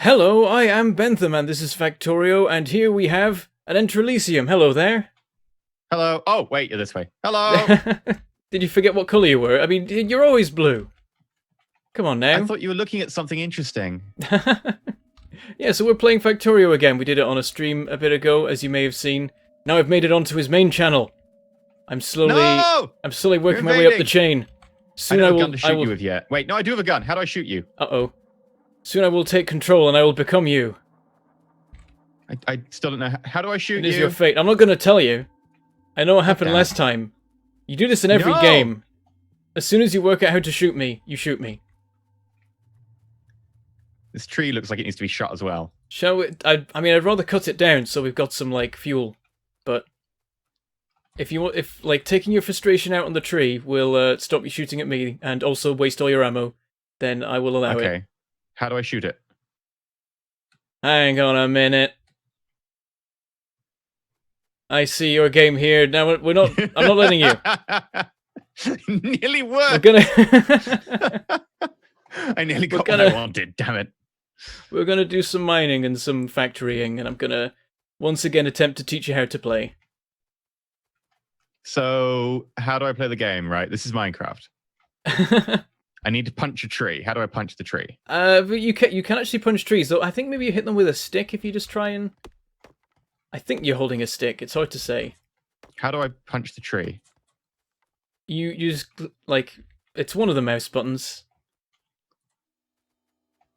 Hello, I am Bentham and this is Factorio, and here we have an Enterelysium. Hello there. Hello. Oh, wait, you're this way. Hello. Did you forget what colour you were? I mean, you're always blue. Come on I now. thought you were looking at something interesting. Yeah, so we're playing Factorio again. We did it on a stream a bit ago, as you may have seen. Now I've made it onto his main channel. I'm slowly working my way up the chain. Soon I don't have a gun to shoot you with yet. Wait, no, I do have a gun. How do I shoot you? Uh-oh. Soon I will take control and I will become you. I still don't know. How do I shoot It you? is your fate. I'm not going to tell you. I know what happened last time. You do this in every game. As soon as you work out how to shoot me, you shoot me. This tree looks like it needs to be shot as well. Shall we? I mean, I'd rather cut it down so we've got some, like, fuel. But if you want, like, taking your frustration out on the tree will stop you shooting at me and also waste all your ammo, then I will allow it. Okay. How do I shoot it? Hang on a minute. I see your game here. Now we're not. I'm not letting you. Nearly worked. We're gonna. I nearly got what I wanted. Damn it. We're gonna do some mining and some factorying, and I'm gonna once again attempt to teach you how to play. So, how do I play the game? Right, this is Minecraft. I need to punch a tree. How do I punch the tree? But you can actually punch trees, though. I think maybe you hit them with a stick if you just try and. I think you're holding a stick. It's hard to say. How do I punch the tree? You just like it's one of the mouse buttons.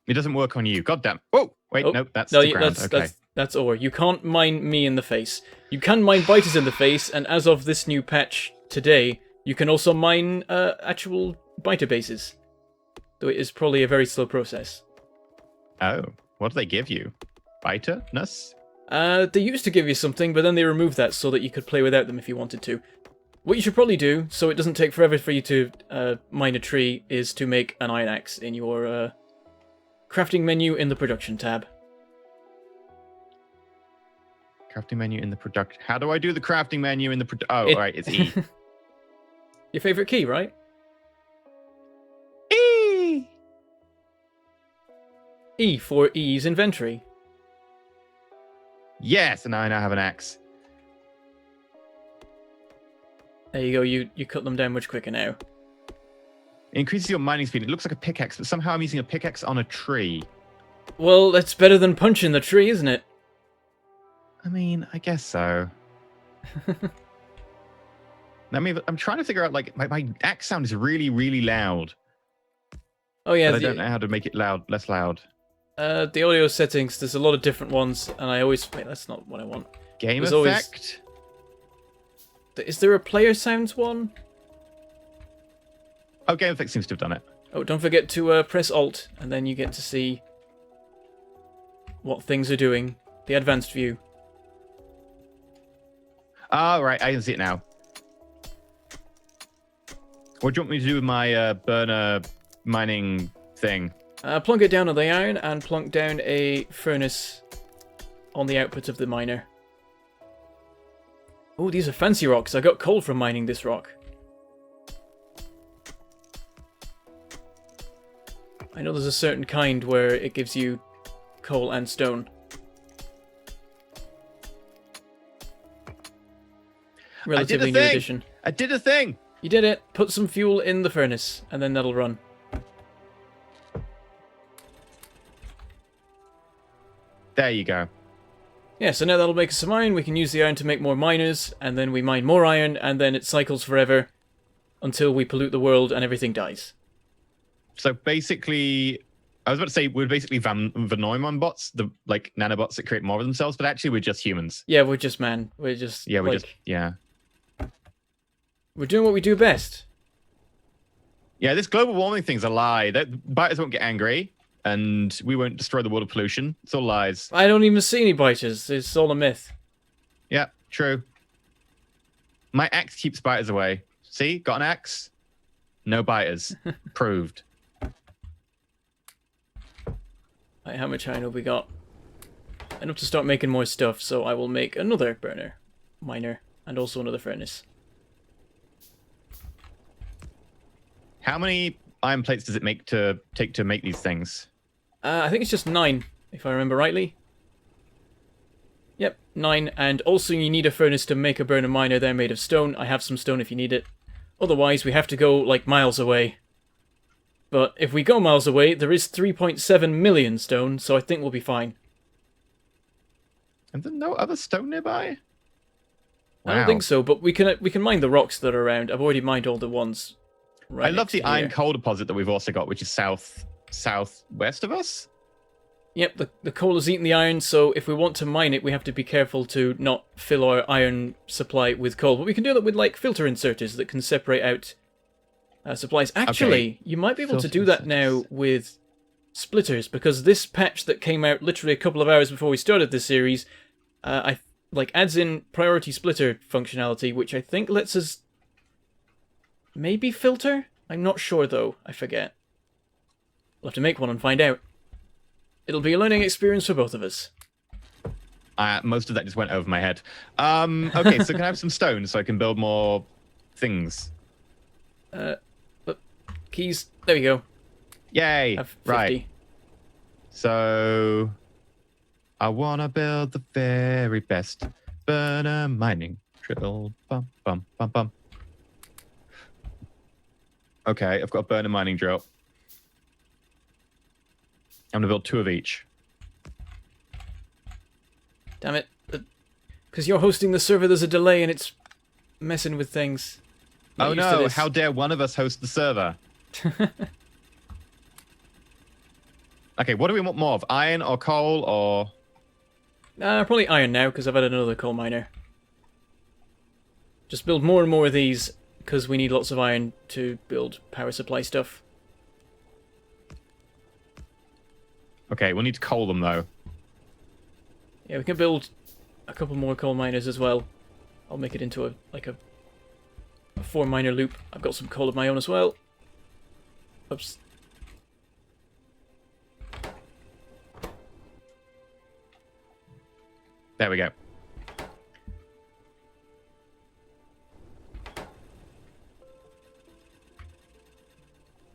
It doesn't work on you. God damn. Oh, wait, nope, that's the ground. That's ore. You can't mine me in the face. You can mine biters in the face, and as of this new patch today, you can also mine actual biter bases. Though it is probably a very slow process. Oh, what do they give you? Biterness? They used to give you something, but then they removed that so that you could play without them if you wanted to. What you should probably do, so it doesn't take forever for you to mine a tree, is to make an iron axe in your crafting menu in the production tab. Crafting menu in the production. How do I do the crafting menu in the right, it's E. Your favorite key, right? E! E for E's inventory. Yes, and I now have an axe. There you go, you cut them down much quicker now. It increases your mining speed. It looks like a pickaxe, but somehow I'm using a pickaxe on a tree. Well, that's better than punching the tree, isn't it? I mean, I guess so. I mean, I'm trying to figure out, like, my axe sound is really, really loud. Oh yeah, but I don't know how to make it less loud. The audio settings, there's a lot of different ones, and I always... Wait, that's not what I want. Game effect? Is there a player sounds one? Oh, game effect seems to have done it. Oh, don't forget to press Alt, and then you get to see what things are doing. The advanced view. Oh, right, I can see it now. What do you want me to do with my burner mining thing? Plunk it down on the iron, and plunk down a furnace on the output of the miner. Oh, these are fancy rocks. I got coal from mining this rock. I know there's a certain kind where it gives you coal and stone. Relatively new addition. I did a thing! You did it! Put some fuel in the furnace, and then that'll run. There you go. Yeah, so now that'll make us some iron. We can use the iron to make more miners, and then we mine more iron, and then it cycles forever until we pollute the world and everything dies. So basically, I was about to say we're basically Van Neumann bots, the like nanobots that create more of themselves, but actually we're just humans. Yeah, we're just man. We're just we're doing what we do best. Yeah, this global warming thing's a lie. Biters won't get angry, and we won't destroy the world of pollution. It's all lies. I don't even see any biters. It's all a myth. Yeah, true. My axe keeps biters away. See, got an axe. No biters. Proved. Right, how much iron have we got? Enough to start making more stuff, so I will make another miner, and also another furnace. How many iron plates does it take to make these things? I think it's just 9. if I remember rightly. Yep, 9. And also you need a furnace to make a burner miner. They're made of stone. I have some stone if you need it. Otherwise, we have to go, like, miles away. But if we go miles away, there is 3.7 million stone, so I think we'll be fine. And there's no other stone nearby? I don't think so, but we can mine the rocks that are around. I've already mined all the ones. Right, I love the iron coal deposit that we've also got, which is southwest of us. Yep, the coal has eaten the iron, so if we want to mine it, we have to be careful to not fill our iron supply with coal. But we can do that with, like, filter inserters that can separate out supplies. Actually, you might be able to do that now with splitters, because this patch that came out literally a couple of hours before we started this series, adds in priority splitter functionality, which I think lets us maybe filter? I'm not sure, though. I forget. We'll have to make one and find out. It'll be a learning experience for both of us. Most of that just went over my head. Okay, so can I have some stone so I can build more things? Keys. There we go. Yay! Have 50. Right. So I wanna build the very best burner mining drill. Bum bum bum bum. Okay, I've got a burner mining drill. I'm gonna build 2 of each. Damn it. Because you're hosting the server, there's a delay and it's messing with things. Oh no, how dare one of us host the server? Okay, what do we want more of? Iron or coal or... Probably iron now, because I've added another coal miner. Just build more and more of these, because we need lots of iron to build power supply stuff. Okay, we'll need to coal them, though. Yeah, we can build a couple more coal miners as well. I'll make it into a 4-miner loop. I've got some coal of my own as well. Oops. There we go.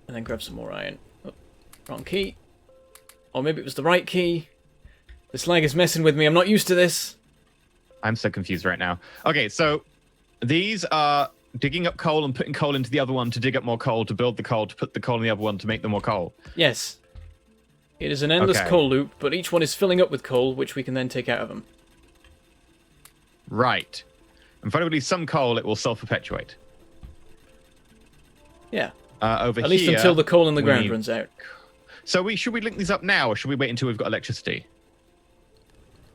And then grab some more iron. Oh, wrong key. Or maybe it was the right key. The slag is messing with me. I'm not used to this. I'm so confused right now. Okay, so these are digging up coal and putting coal into the other one to dig up more coal, to build the coal, to put the coal in the other one to make them more coal. Yes. It is an endless coal loop, but each one is filling up with coal, which we can then take out of them. Right. And if I release some coal, it will self-perpetuate. Yeah. Over At least here, until the coal in the ground runs out. So should we link these up now, or should we wait until we've got electricity?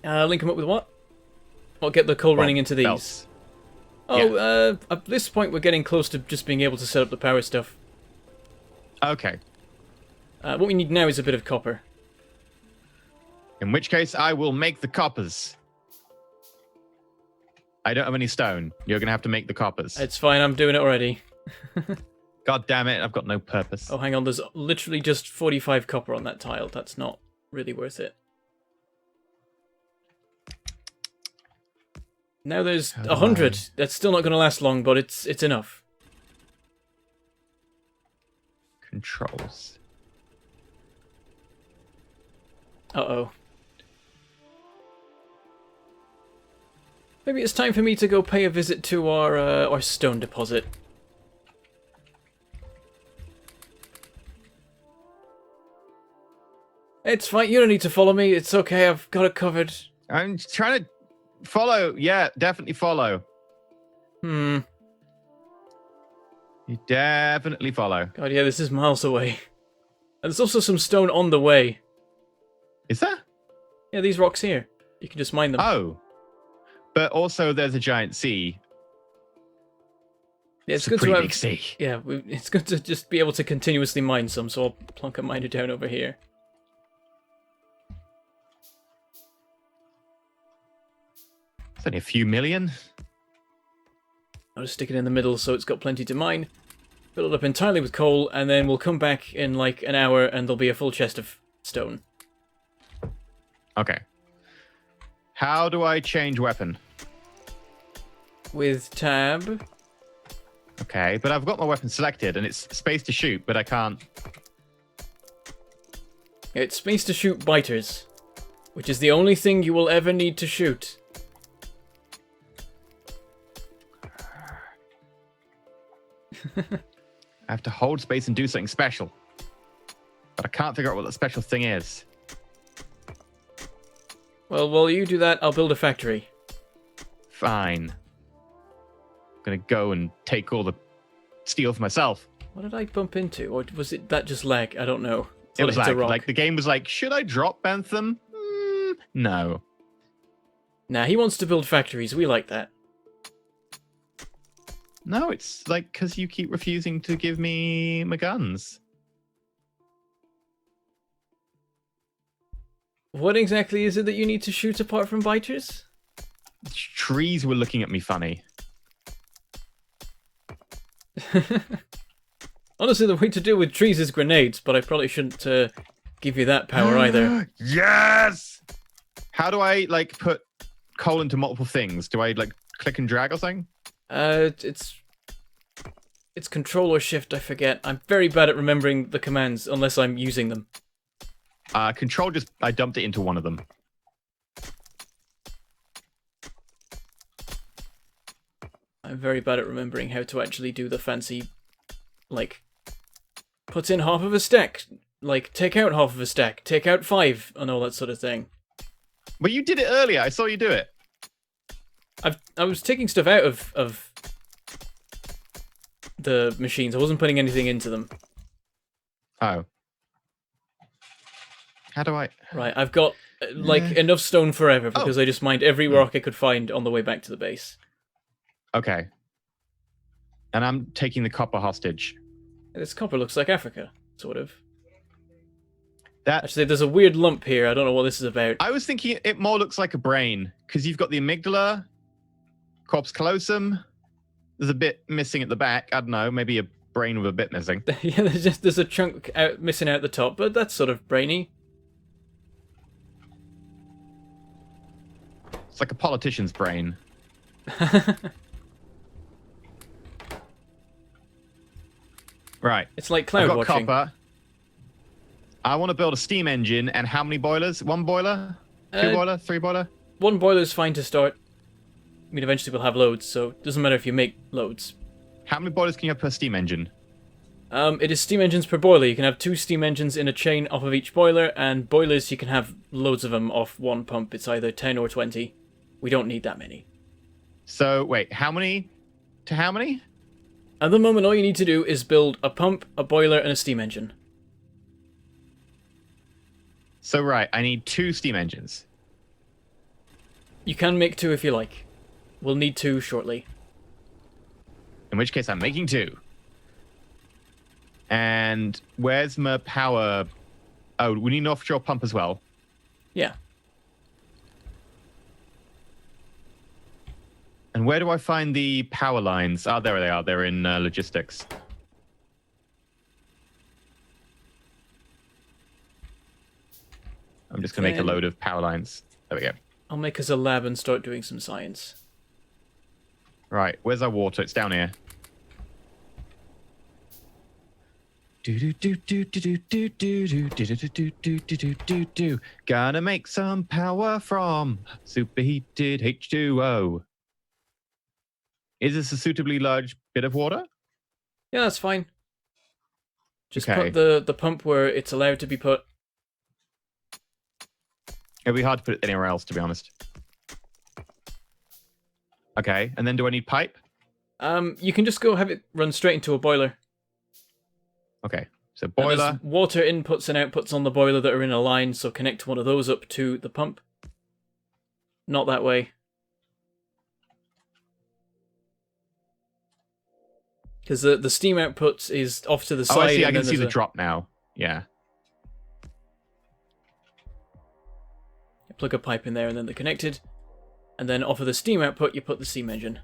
Link them up with what? Or get the coal running into these? Belts. Oh, Yeah. At this point we're getting close to just being able to set up the power stuff. Okay. What we need now is a bit of copper. In which case, I will make the coppers. I don't have any stone. You're going to have to make the coppers. It's fine, I'm doing it already. God damn it, I've got no purpose. Oh, hang on, there's literally just 45 copper on that tile. That's not really worth it. Now there's 100. That's still not going to last long, but it's enough. Controls. Uh-oh. Maybe it's time for me to go pay a visit to our stone deposit. It's fine, you don't need to follow me. It's okay, I've got it covered. I'm trying to follow. Yeah, definitely follow. You definitely follow. God, yeah, this is miles away. And there's also some stone on the way. Is there? Yeah, these rocks here. You can just mine them. Oh. But also there's a giant sea. Yeah, it's a good pretty to big sea. Yeah, it's good to just be able to continuously mine some, so I'll plonk a miner down over here. It's only a few million. I'll just stick it in the middle so it's got plenty to mine. Fill it up entirely with coal, and then we'll come back in like an hour and there'll be a full chest of stone. Okay. How do I change weapon? With tab. Okay, but I've got my weapon selected and it's space to shoot, but I can't. It's space to shoot biters. Which is the only thing you will ever need to shoot. I have to hold space and do something special. But I can't figure out what the special thing is. Well, while you do that, I'll build a factory. Fine. I'm gonna go and take all the steel for myself. What did I bump into? Or was it that just lag? I don't know. It was like the game was like, should I drop Bentham? No. Nah, he wants to build factories. We like that. No, it's like because you keep refusing to give me my guns. What exactly is it that you need to shoot apart from biters? Trees were looking at me funny. Honestly, the way to deal with trees is grenades, but I probably shouldn't give you that power either. Yes! How do I, like, put coal into multiple things? Do I, like, click and drag or something? It's Control or Shift, I forget. I'm very bad at remembering the commands unless I'm using them. Control I dumped it into one of them. I'm very bad at remembering how to actually do the fancy, like, put in half of a stack, like, take out half of a stack, take out 5, and all that sort of thing. Well, you did it earlier. I saw you do it. I was taking stuff out of the machines. I wasn't putting anything into them. Oh. How do I... Right, I've got, like, enough stone forever because I just mined every rock I could find on the way back to the base. Okay. And I'm taking the copper hostage. This copper looks like Africa, sort of. That... Actually, there's a weird lump here. I don't know what this is about. I was thinking it more looks like a brain, because you've got the amygdala, corpus callosum. There's a bit missing at the back. I don't know, maybe a brain with a bit missing. Yeah, there's a chunk missing out the top, but that's sort of brainy. It's like a politician's brain. Right. It's like cloud I've got watching. copper. I want to build a steam engine, and how many boilers? 1 boiler? 2 boiler? 3 boiler? 1 boiler's fine to start. I mean, eventually we'll have loads, so it doesn't matter if you make loads. How many boilers can you have per steam engine? It is steam engines per boiler. You can have 2 steam engines in a chain off of each boiler, and boilers you can have loads of them off 1 pump. It's either 10 or 20. We don't need that many. So, wait, how many to how many? At the moment, all you need to do is build a pump, a boiler, and a steam engine. So, right, I need 2 steam engines. You can make 2 if you like. We'll need 2 shortly. In which case, I'm making 2. And where's my power? Oh, we need an offshore pump as well. Yeah. And where do I find the power lines? Ah, there they are. They're in logistics. I'm just going to make a load of power lines. There we go. I'll make us a lab and start doing some science. Right, where's our water? It's down here. Gonna make some power from superheated H2O. Is this a suitably large bit of water? Yeah, that's fine. Just Okay. put the pump where it's allowed to be put. It'd be hard to put it anywhere else, to be honest. Okay, and then do I need pipe? You can just go have it run straight into a boiler. Okay, so And boiler. there's water inputs and outputs on the boiler that are in a line, so connect one of those up to the pump. Not that way. Because the steam output is off to the side. Oh, I see. I and can then see the there's drop now. Yeah. plug a pipe in there and then they're connected. And then off of the steam output, you put the steam engine.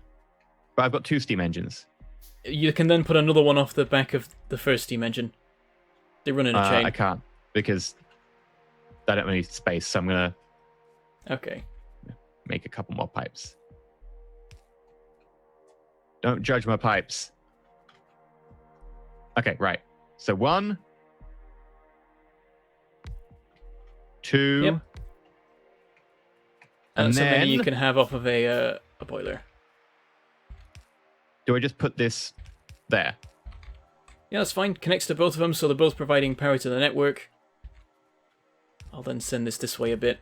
But I've got 2 steam engines. You can then put another one off the back of the first steam engine. They run in a chain. I can't because I don't have any space, so I'm going to Okay. make a couple more pipes. Don't judge my pipes. Okay, right. So 1, 2, Yep. And That's then, how many you can have off of a boiler. do I just put this there? Yeah, that's fine. Connects to both of them, so they're both providing power to the network. I'll then send this way a bit.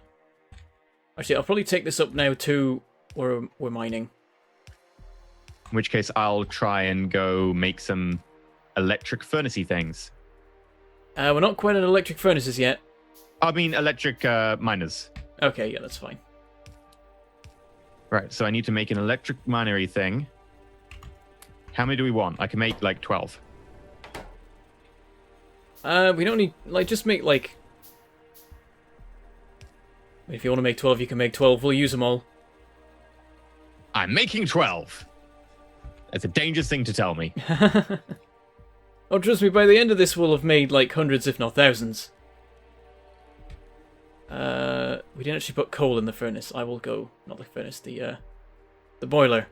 Actually, I'll probably take this up now to where we're mining. In which case, I'll try and go make some electric furnacey things. We're not quite at electric furnaces yet. I mean, electric miners. Okay, yeah, that's fine. Right, so I need to make an electric minery thing. How many do we want? I can make, like, 12. We don't need... Like, just make, like... If you want to make 12, you can make 12. We'll use them all. I'm making 12! That's a dangerous thing to tell me. Oh, trust me, by the end of this, we'll have made, like, hundreds, if not thousands. We didn't actually put coal in the furnace. I will go... Not the furnace, the boiler.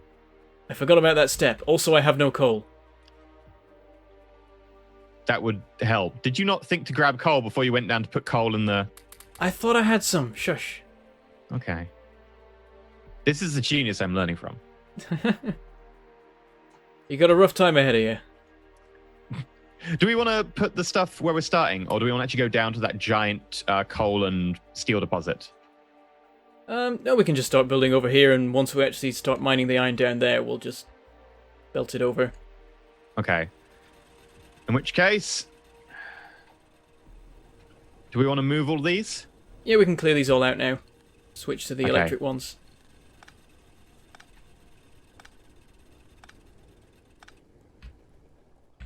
I forgot about that step. Also, I have no coal. That would help. Did you not think to grab coal before you went down to put coal in the... I thought I had some. Shush. Okay. This is the genius I'm learning from. You got a rough time ahead of you. Do we want to put the stuff where we're starting, or do we want to actually go down to that giant coal and steel deposit? No, we can just start building over here, and once we actually start mining the iron down there, we'll just belt it over. Okay. In which case... Do we want to move all these? Yeah, we can clear these all out now. Switch to the Okay. electric ones.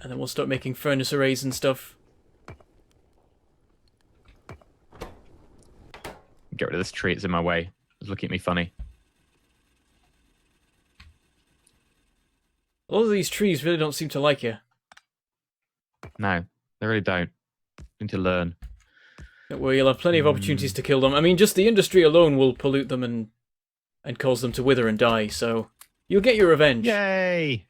And then we'll start making furnace arrays and stuff. Get rid of this tree, it's in my way. It's looking at me funny. A lot of these trees really don't seem to like you. No, they really don't. Need to learn. Don't worry, you'll have plenty of opportunities to kill them. I mean, just the industry alone will pollute them and cause them to wither and die, so you'll get your revenge. Yay!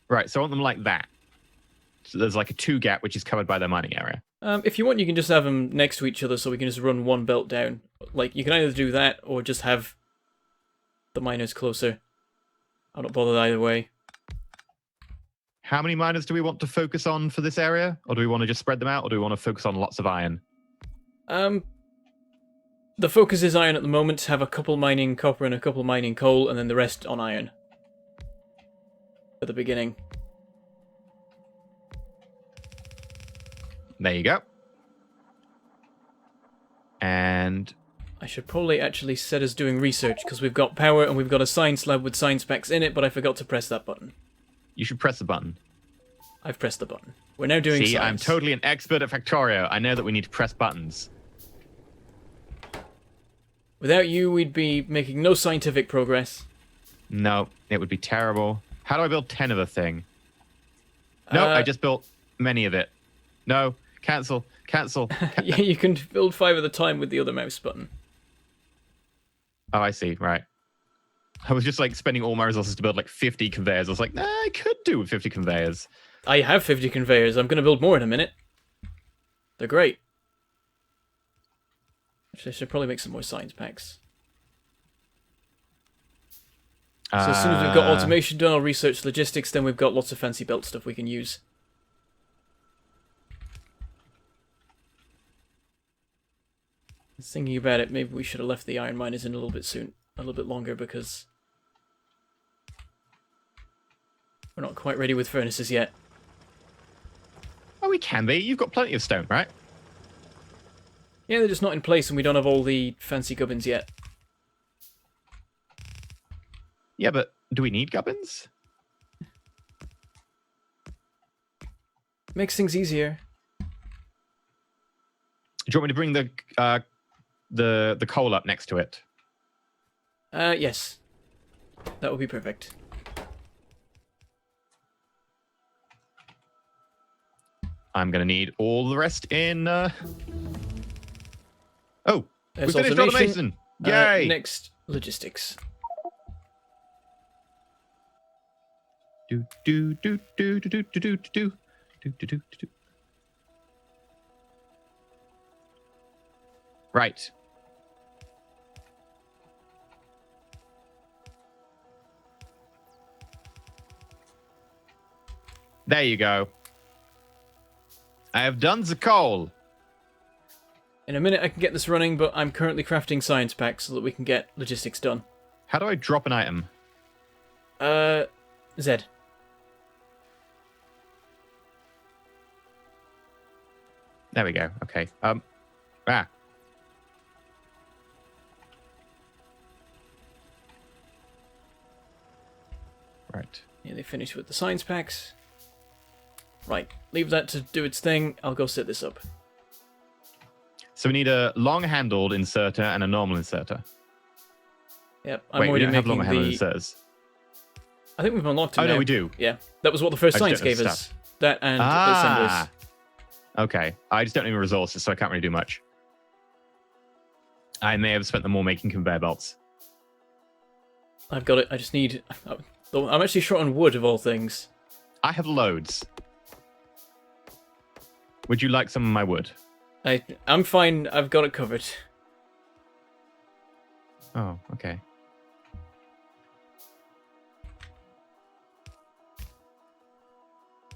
Right, so I want them like that. So there's like a 2 gap which is covered by their mining area. If you want, you can just have them next to each other so we can just run one belt down. Like, you can either do that or just have the miners closer. I'm not bothered either way. How many miners do we want to focus on for this area? Or do we want to just spread them out? Or do we want to focus on lots of iron? The focus is iron at the moment. Have a couple mining copper and a couple mining coal, and then the rest on iron. At the beginning. There you go. And... I should probably actually set us doing research, because we've got power and we've got a science lab with science packs in it, but I forgot to press that button. You should press the button. I've pressed the button. We're now doing See, science. I'm totally an expert at Factorio. I know that we need to press buttons. Without you, we'd be making no scientific progress. No, it would be terrible. How do I build 10 of a thing? No, I just built many of it. No, cancel, cancel. Yeah, you can build 5 at a time with the other mouse button. Oh, I see, right. I was just like spending all my resources to build like 50 conveyors. I was like, nah, I could do with 50 conveyors. I have 50 conveyors. I'm going to build more in a minute. They're great. Actually, I should probably make some more science packs. So as soon as we've got automation done, I'll research logistics, then we've got lots of fancy belt stuff we can use. Thinking about it, maybe we should have left the iron miners in a little bit longer, because we're not quite ready with furnaces yet. Oh, we can be. You've got plenty of stone, right? Yeah, they're just not in place, and we don't have all the fancy gubbins yet. Yeah, but do we need gubbins? Makes things easier. Do you want me to bring the coal up next to it? Yes. That would be perfect. I'm going to need all the rest in... Oh, There's we finished automation! Yay! Next, logistics. Do do do do do do do do do do do do do. Right. There you go. I have done the coal. In a minute I can get this running, but I'm currently crafting science packs so that we can get logistics done. How do I drop an item? Z. There we go. Okay. Right. Nearly finished with the science packs. Right, leave that to do its thing. I'll go set this up. So we need a long-handled inserter and a normal inserter. Yep, I'm Wait, we already don't have making long-handled the... inserters. I think we've unlocked them Oh, now. no, we do. Yeah, that was what the first I science just don't gave have us. stuff. That and assemblers. Okay. I just don't have any resources, so I can't really do much. I may have spent them all making conveyor belts. I've got it. I just need... I'm actually short on wood, of all things. I have loads. Would you like some of my wood? I'm fine. I've got it covered. Oh, okay.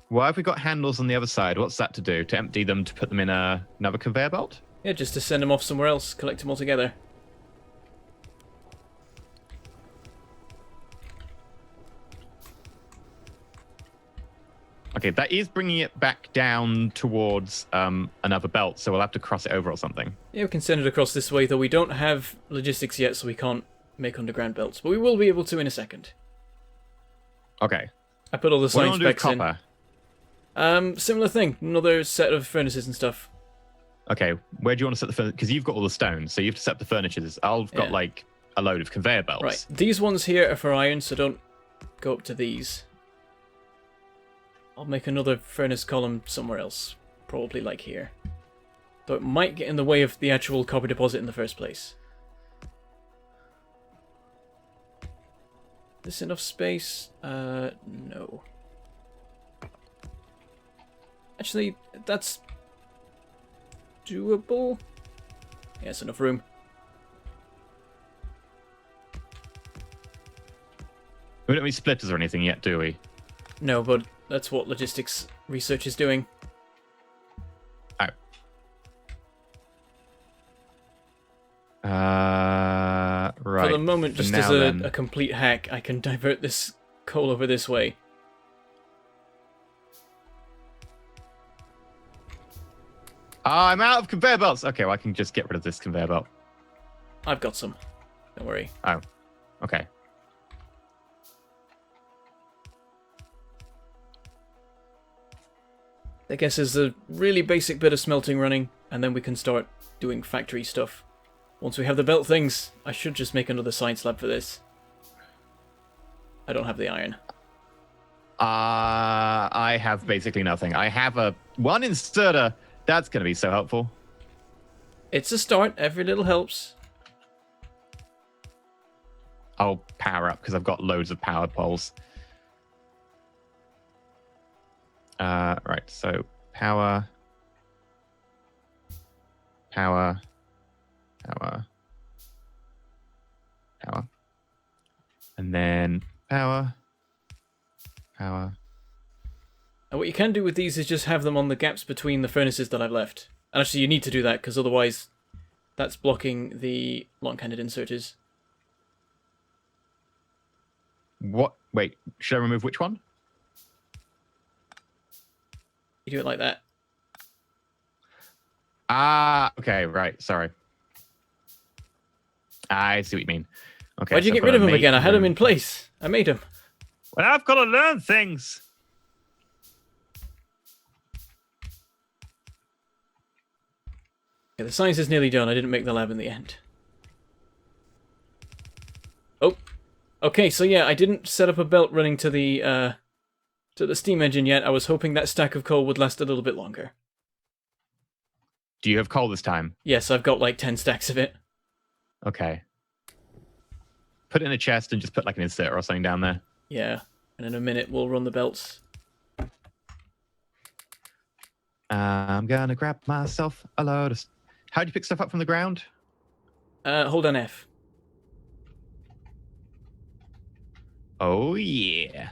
Why have we got handles on the other side? What's that to do? To empty them, to put them in another conveyor belt? Yeah, just to send them off somewhere else. Collect them all together. Okay, that is bringing it back down towards another belt, so we'll have to cross it over or something. Yeah, we can send it across this way, though we don't have logistics yet, so we can't make underground belts. But we will be able to in a second. Okay. I put all the What do you science want to do with specs in. copper? Similar thing. Another set of furnaces and stuff. Okay, where do you want to set the furnace? Because you've got all the stones, so you have to set up the furnaces. I've got, Yeah. like, a load of conveyor belts. Right, these ones here are for iron, so don't go up to these. I'll make another furnace column somewhere else. Probably like here. Though it might get in the way of the actual copper deposit in the first place. This enough space? No. Actually, that's doable. Yeah, it's enough room. We don't have any splitters or anything yet, do we? No, but that's what logistics research is doing. Oh. Right. For the moment, For just now, as then. a complete hack, I can divert this coal over this way. I'm out of conveyor belts! Okay, well, I can just get rid of this conveyor belt. I've got some. Don't worry. Oh, okay. I guess there's a really basic bit of smelting running, and then we can start doing factory stuff. Once we have the belt things, I should just make another science lab for this. I don't have the iron. I have basically nothing. I have one inserter. That's going to be so helpful. It's a start. Every little helps. I'll power up because I've got loads of power poles. Right, so power, power, power, power, and then power, power. And what you can do with these is just have them on the gaps between the furnaces that I've left. And actually, you need to do that because otherwise, that's blocking the long-handed inserters. What? Wait, should I remove which one? You do it like that. Okay, right, sorry. I see what you mean. Okay. Why'd you so get I've rid got of to them again? I make had them them- in place. I made them. Well, I've got to learn things. Okay, the science is nearly done. I didn't make the lab in the end. Oh. Okay, so yeah, I didn't set up a belt running to the steam engine yet. I was hoping that stack of coal would last a little bit longer. Do you have coal this time? Yes, I've got like 10 stacks of it. Okay. Put it in a chest and just put like an inserter or something down there. Yeah, and in a minute we'll run the belts. I'm gonna grab myself a load of How do you pick stuff up from the ground? Hold on F. Oh, yeah.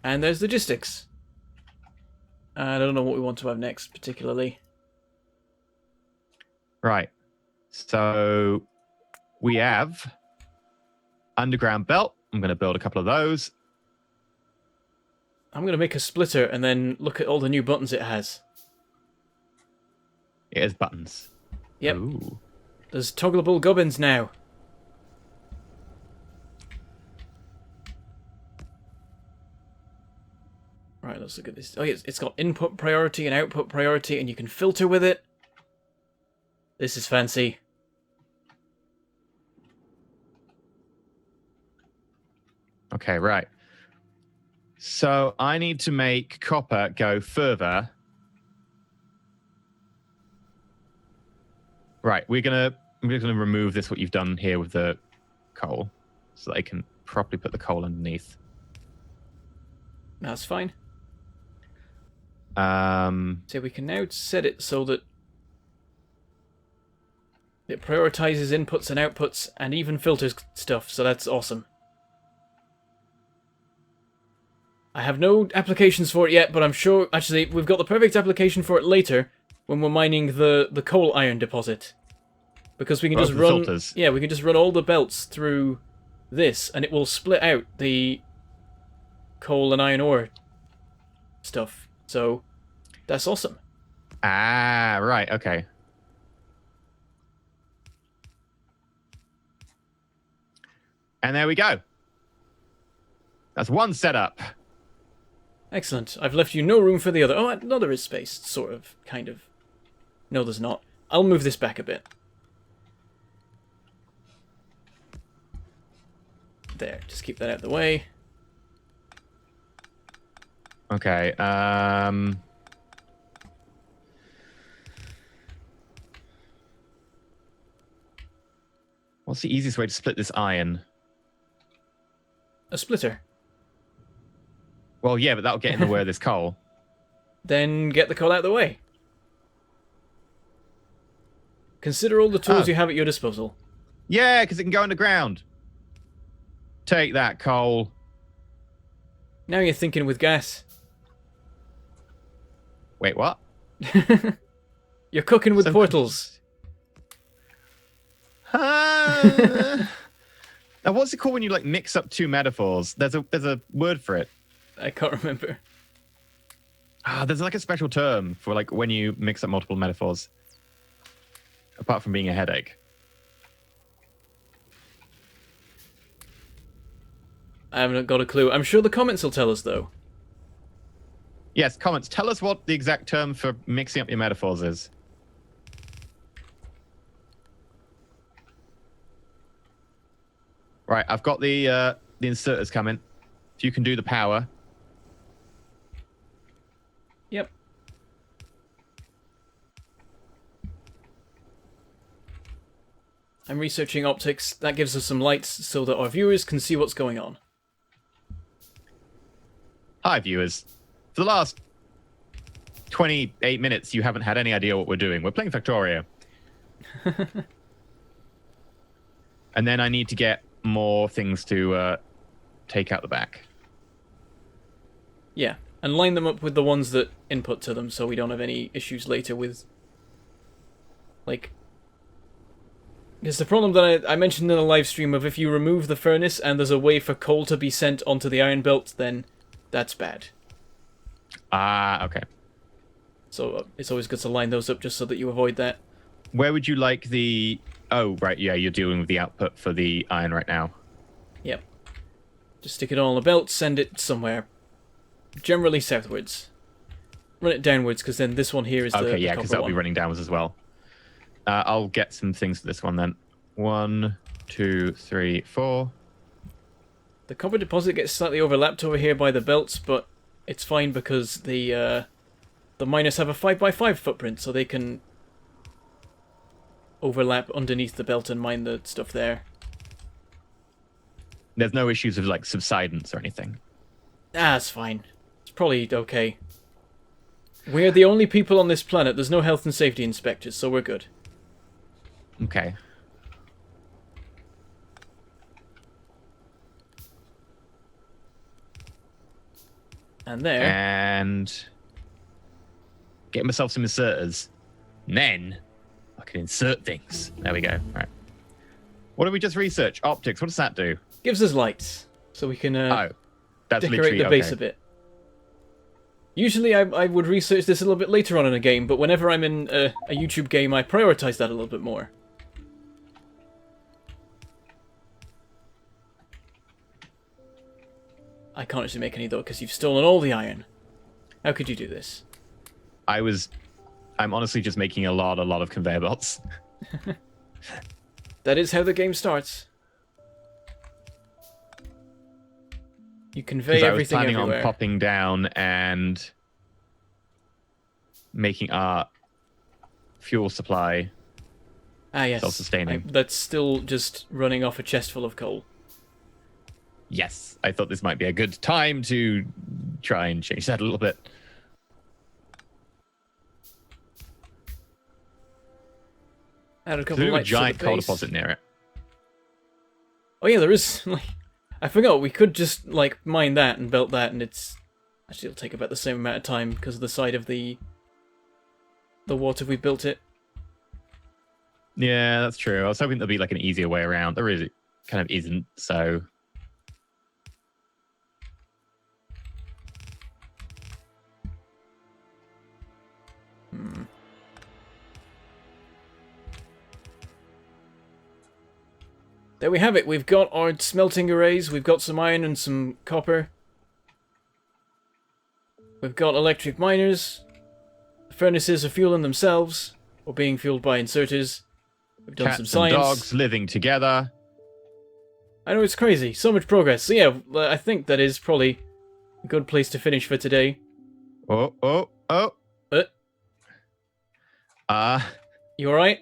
And there's logistics. I don't know what we want to have next, particularly. Right. So we have underground belt. I'm going to build a couple of those. I'm going to make a splitter and then look at all the new buttons it has. It has buttons. Yep. Ooh. There's toggleable gubbins now. Right, let's look at this. Oh, yeah, it's got input priority and output priority, and you can filter with it. This is fancy. Okay, right. So I need to make copper go further. Right, we're gonna remove this, what you've done here with the coal, so that I can properly put the coal underneath. That's fine. Um, So we can now set it so that it prioritizes inputs and outputs and even filters stuff, so that's awesome. I have no applications for it yet, but I'm sure... Actually, we've got the perfect application for it later when we're mining the coal iron deposit. Because we can just run... filters. Yeah, we can just run all the belts through this, and it will split out the coal and iron ore stuff. So, that's awesome. Ah, right, okay. And there we go. That's one setup. Excellent. I've left you no room for the other. Oh, no, there is space. Sort of. Kind of. No, there's not. I'll move this back a bit. There. Just keep that out of the way. Okay, what's the easiest way to split this iron? A splitter. Well, yeah, but that'll get in the way of this coal. Then get the coal out of the way. Consider all the tools you have at your disposal. Yeah, because it can go underground. Take that, coal. Now you're thinking with gas. Wait, what? You're cooking with portals. Now, what's it called when you like mix up two metaphors? There's a word for it. I can't remember. There's like a special term for like when you mix up multiple metaphors. Apart from being a headache. I haven't got a clue. I'm sure the comments will tell us, though. Yes, comments. Tell us what the exact term for mixing up your metaphors is. Right, I've got the inserters coming. If you can do the power. Yep. I'm researching optics. That gives us some lights so that our viewers can see what's going on. Hi, viewers. For the last 28 minutes, you haven't had any idea what we're doing. We're playing Factorio. And then I need to get more things to take out the back. Yeah, and line them up with the ones that input to them so we don't have any issues later with... Like... It's the problem that I mentioned in a live stream of if you remove the furnace and there's a way for coal to be sent onto the iron belt, then that's bad. Ah, okay. So it's always good to line those up just so that you avoid that. Where would you like the... Oh, right, yeah, you're dealing with the output for the iron right now. Yep. Just stick it all on a belt, send it somewhere. Generally southwards. Run it downwards, because then this one here is the Okay, yeah, because that'll be one. running downwards as well. I'll get some things for this one then. 1, 2, 3, 4. The copper deposit gets slightly overlapped over here by the belts, but it's fine because the miners have a 5x5 footprint, so they can overlap underneath the belt and mine the stuff there. There's no issues of like subsidence or anything. Ah, it's fine. It's probably okay. We're the only people on this planet. There's no health and safety inspectors, so we're good. Okay. And there. And get myself some inserters. And then I can insert things. There we go. All right. What did we just research? Optics. What does that do? Gives us lights, so we can That's decorate literally the base okay. a bit. Usually I would research this a little bit later on in a game, but whenever I'm in a YouTube game, I prioritize that a little bit more. I can't actually make any though, because you've stolen all the iron. How could you do this? I'm honestly just making a lot of conveyor belts. That is how the game starts. You convey everything I was planning everywhere. on popping down and making our fuel supply yes. self-sustaining. That's still just running off a chest full of coal. Yes, I thought this might be a good time to try and change that a little bit. Add a couple There's of a lights giant to the coal base. deposit near it. Oh yeah, there is. I forgot, we could just, mine that and belt that, and it's... Actually, it'll take about the same amount of time because of the side of the water we built it. Yeah, that's true. I was hoping there'd be an easier way around. There really kind of isn't, so... There we have it. We've got our smelting arrays. We've got some iron and some copper. We've got electric miners. The furnaces are fueling themselves, or being fueled by inserters. We've done some Cats science. and dogs living together. I know, it's crazy. So much progress. So yeah, I think that is probably a good place to finish for today. Oh. You alright?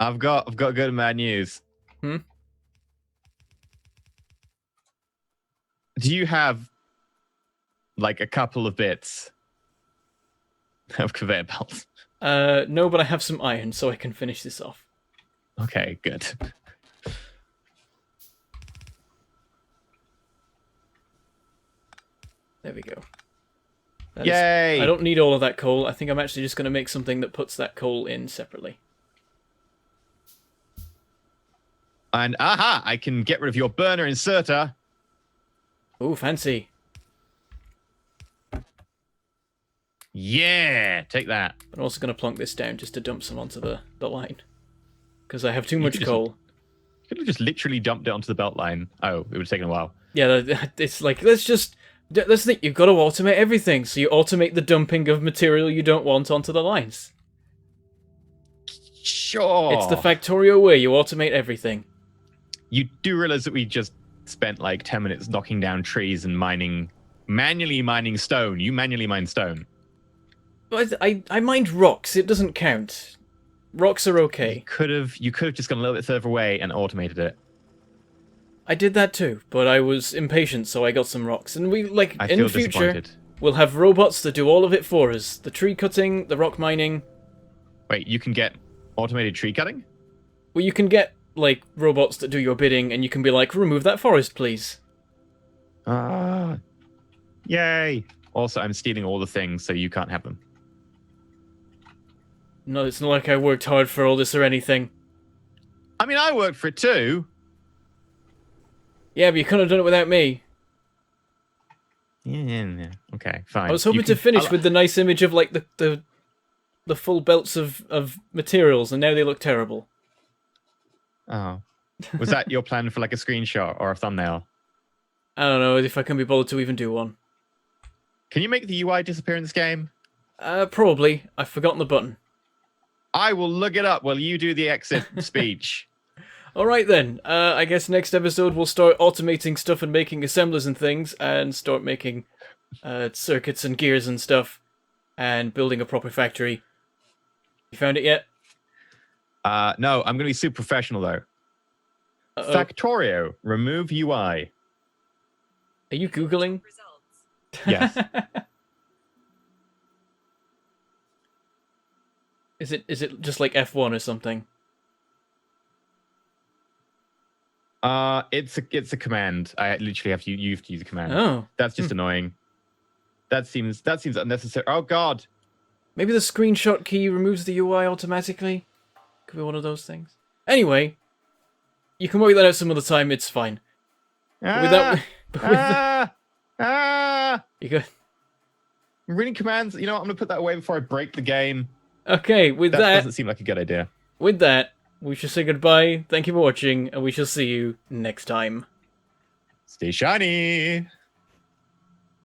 I've got good and bad news. Hmm? Do you have a couple of bits of conveyor belts? No, but I have some iron, so I can finish this off. Okay, good. There we go. Yay! I don't need all of that coal. I think I'm actually just going to make something that puts that coal in separately. And aha! I can get rid of your burner inserter. Ooh, fancy. Yeah! Take that. I'm also going to plonk this down just to dump some onto the line. Because I have too much could coal. You could have just literally dumped it onto the belt line. Oh, it would have taken a while. Yeah, it's let's the thing, you've got to automate everything. So you automate the dumping of material you don't want onto the lines. Sure. It's the Factorio way. You automate everything. You do realize that we just spent 10 minutes knocking down trees and manually mining stone. You manually mine stone. But I mined rocks. It doesn't count. Rocks are okay. You could have just gone a little bit further away and automated it. I did that too, but I was impatient, so I got some rocks. And we, I in feel future, disappointed. we'll have robots that do all of it for us. The tree cutting, the rock mining. Wait, you can get automated tree cutting? Well, you can get, robots that do your bidding, and you can be like, remove that forest, please. Ah. Yay. Also, I'm stealing all the things, so you can't have them. No, it's not like I worked hard for all this or anything. I mean, I worked for it too. Yeah, but you couldn't have done it without me. Yeah. Okay, fine. I was hoping to finish with the nice image of, the full belts of materials, and now they look terrible. Oh. Was that your plan for, a screenshot or a thumbnail? I don't know if I can be bothered to even do one. Can you make the UI disappear in this game? Probably. I've forgotten the button. I will look it up while you do the exit speech. Alright then, I guess next episode we'll start automating stuff and making assemblers and things, and start making circuits and gears and stuff, and building a proper factory. You found it yet? No, I'm going to be super professional though. Uh-oh. Factorio, remove UI. Are you Googling? Yes. Is it just like F1 or something? It's a command. I literally have to you have to use a command. Oh. That's just annoying. That seems unnecessary. Oh god. Maybe the screenshot key removes the UI automatically? Could be one of those things. Anyway, you can work that out some other time, it's fine. But with that... You go... Reading commands, you know what, I'm gonna put that away before I break the game. Okay, with That that... doesn't seem like a good idea. With that, we shall say goodbye, thank you for watching, and we shall see you next time. Stay shiny!